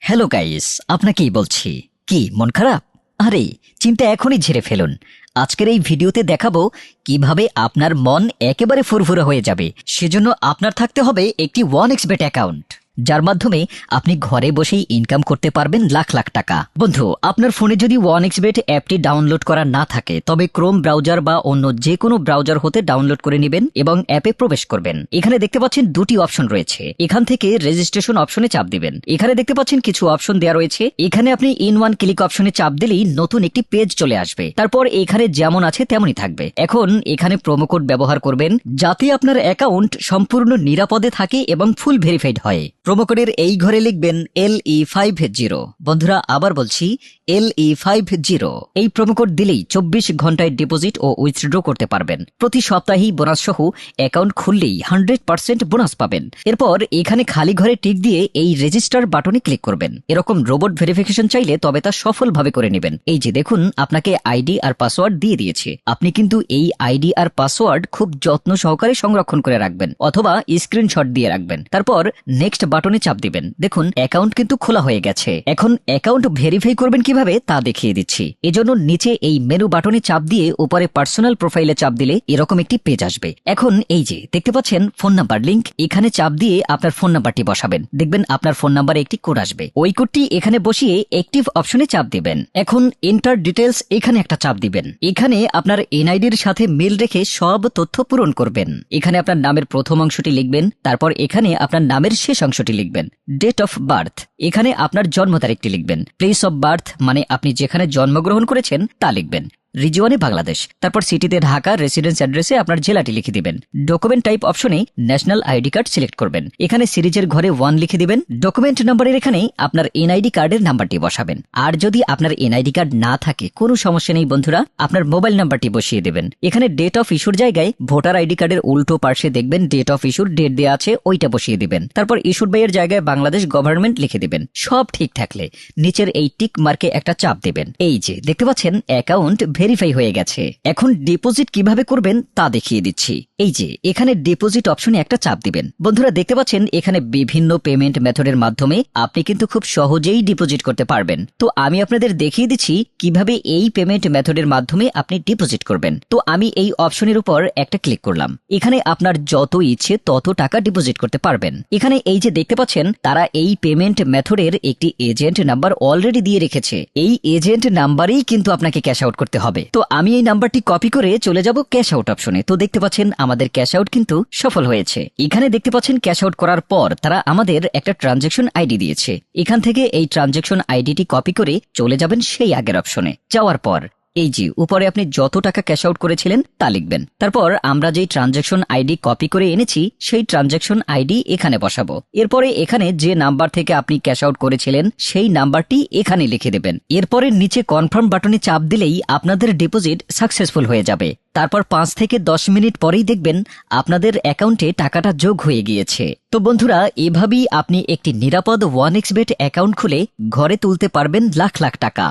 Hello guys, আপনাকেই বলছি। কি মন খারাপ? আরে চিন্তা এখনই ঝেড়ে ফেলুন। আজকের এই ভিডিওতে দেখাবো কিভাবে আপনার মন একেবারে ফুরফুরে হয়ে যাবে। সেজন্য আপনার থাকতে হবে একটি 1xBet অ্যাকাউন্ট, যার মাধ্যমে আপনি ঘরে বসেই ইনকাম করতে পারবেন লাখ লাখ টাকা। বন্ধু, আপনার ফোনে যদি 1xBet অ্যাপটি ডাউনলোড করা না থাকে তবে ক্রোম ব্রাউজার বা অন্য যে কোনো ব্রাউজার হতে ডাউনলোড করে নেবেন এবং অ্যাপে প্রবেশ করবেন। এখানে দেখতে পাচ্ছেন দুটি অপশন রয়েছে। এখান থেকে রেজিস্ট্রেশন অপশনে চাপ দিবেন। এখানে দেখতে পাচ্ছেন কিছু অপশন দেওয়া রয়েছে। এখানে আপনি ইন ওয়ান ক্লিক অপশনে চাপ দিলেই নতুন একটি পেজ চলে আসবে। তারপর এখানে যেমন আছে তেমনই থাকবে। এখন এখানে প্রোমো কোড ব্যবহার করবেন যাতে আপনার অ্যাকাউন্ট সম্পূর্ণ নিরাপদে থাকে এবং ফুল ভেরিফাইড হয়। প্রোমো কোডের এই ঘরে লিখবেন LE50। বন্ধুরা আবার বলছি LE50। এই প্রোমো কোড দিলেই 24 ঘন্টায় ডিপোজিট ও উইথড্র করতে পারবেন। প্রতি সপ্তাহেই বোনাস সহ অ্যাকাউন্ট খুললেই 100% বোনাস পাবেন। এরপর এখানে খালি ঘরে টিক দিয়ে এই রেজিস্টার বাটনে ক্লিক করবেন। এরকম রোবট ভেরিফিকেশন চাইলে তবে তা সফলভাবে করে নেবেন। এই যে দেখুন, আপনাকে আইডি আর পাসওয়ার্ড দিয়ে দিয়েছে। আপনি কিন্তু এই আইডি আর পাসওয়ার্ড খুব যত্ন সহকারে সংরক্ষণ করে রাখবেন অথবা স্ক্রিনশট দিয়ে রাখবেন। তারপর নেক্সট বাটনে চাপ দিবেন। দেখুন অ্যাকাউন্ট কিন্তু খোলা হয়ে গেছে। এখন অ্যাকাউন্ট ভেরিফাই করবেন কিভাবে তা দেখিয়ে দিচ্ছি। এজন্য নিচে এই মেনু বাটনে চাপ দিয়ে উপরে পার্সোনাল প্রোফাইলে চাপ দিলে এরকম একটি পেজ আসবে। এখন এই যে দেখতে পাচ্ছেন ফোন নাম্বার লিংক, এখানে চাপ দিয়ে আপনার ফোন নাম্বারটি বসাবেন। দেখবেন আপনার ফোন নাম্বারে একটি কোড আসবে। ওই কোডটি এখানে বসিয়ে অ্যাক্টিভ অপশনে চাপ দিবেন। এখন এন্টার ডিটেলস এখানে একটা চাপ দিবেন। এখানে আপনার এনআইডির সাথে মিল রেখে সব তথ্য পূরণ করবেন। এখানে আপনার নামের প্রথম অংশটি লিখবেন। তারপর এখানে আপনার নামের শেষ অংশটি লিখবেন। ডেট অফ বার্থ, এখানে আপনার জন্ম তারিখটি লিখবেন। প্লেস অফ বার্থ মানে আপনি যেখানে জন্মগ্রহণ করেছেন তা লিখবেন। রিজিওনে বাংলাদেশ, তারপর সিটিতে ঢাকা, রেসিডেন্স অ্যাড্রেসে আপনার জেলাটি লিখে দিবেন। ডকুমেন্ট টাইপ অপশনে ন্যাশনাল আইডি কার্ড সিলেক্ট করবেন। এখানে সিরিজের ঘরে 1 লিখে দিবেন। ডকুমেন্ট নাম্বারের এখানে আপনার এনআইডি কার্ডের নাম্বারটি বসাবেন। আর যদি আপনার এনআইডি কার্ড না থাকে কোনো সমস্যা নেই বন্ধুরা, আপনার মোবাইল নাম্বারটি বসিয়ে দেবেন। এখানে ডেট অফ ইস্যুর জায়গায় ভোটার আইডি কার্ডের উল্টো পার্শ্বে দেখবেন ডেট অফ ইস্যুর ডেট দেওয়া আছে, ওইটা বসিয়ে দিবেন। তারপর ইস্যুড বাই এর জায়গায় বাংলাদেশ গভর্নমেন্ট লিখে দিবেন। সব ঠিক থাকলে নিচের এই টিক মার্কে একটা চাপ দেবেন। এই যে দেখতে পাচ্ছেন অ্যাকাউন্ট ভেরিফাই হয়ে গেছে। এখন ডিপোজিট কিভাবে করবেন তা দেখিয়ে দিচ্ছি। এই যে এখানে ডিপোজিট অপশনে একটা চাপ দিবেন। বন্ধুরা দেখতে পাচ্ছেন এখানে বিভিন্ন পেমেন্ট মেথডের মাধ্যমে আপনি কিন্তু খুব সহজেই ডিপোজিট করতে পারবেন। তো আমি আপনাদের দেখিয়ে দিচ্ছি কিভাবে এই পেমেন্ট মেথডের মাধ্যমে আপনি ডিপোজিট করবেন। তো আমি এই অপশনের উপর একটা ক্লিক করলাম। এখানে আপনার যত ইচ্ছে তত টাকা ডিপোজিট করতে পারবেন। এখানে এই যে দেখতে পাচ্ছেন তারা এই পেমেন্ট মেথডের একটি এজেন্ট নাম্বার অলরেডি দিয়ে রেখেছে। এই এজেন্ট নাম্বারেই কিন্তু আপনাকে ক্যাশ আউট করতে হবে। তো আমি এই নাম্বারটি কপি করে চলে যাব ক্যাশ আউট অপশনে। তো দেখতে পাচ্ছেন আমাদের ক্যাশ আউট কিন্তু সফল হয়েছে। এখানে দেখতে পাচ্ছেন ক্যাশ আউট করার পর তারা আমাদের একটা ট্রানজ্যাকশন আইডি দিয়েছে। এখান থেকে এই ট্রানজ্যাকশন আইডিটি কপি করে চলে যাবেন সেই আগের অপশনে। যাওয়ার পর এই যে উপরে আপনি যত টাকা ক্যাশ আউট করেছিলেন তা লিখবেন। তারপর আমরা যেই ট্রানজ্যাকশন আইডি কপি করে এনেছি সেই ট্রানজ্যাকশন আইডি এখানে বসাবো। এরপরে এখানে যে নাম্বার থেকে আপনি ক্যাশ আউট করেছিলেন সেই নাম্বারটি এখানে লিখে দেবেন। এরপরে নিচে কনফার্ম বাটনে চাপ দিলেই আপনাদের ডিপোজিট সাকসেসফুল হয়ে যাবে। তারপর 5 থেকে 10 মিনিট পরেই দেখবেন আপনাদের অ্যাকাউন্টে টাকাটা যোগ হয়ে গিয়েছে। তো বন্ধুরা এভাবেই আপনি একটি নিরাপদ 1xBet অ্যাকাউন্ট খুলে ঘরে তুলতে পারবেন লাখ লাখ টাকা।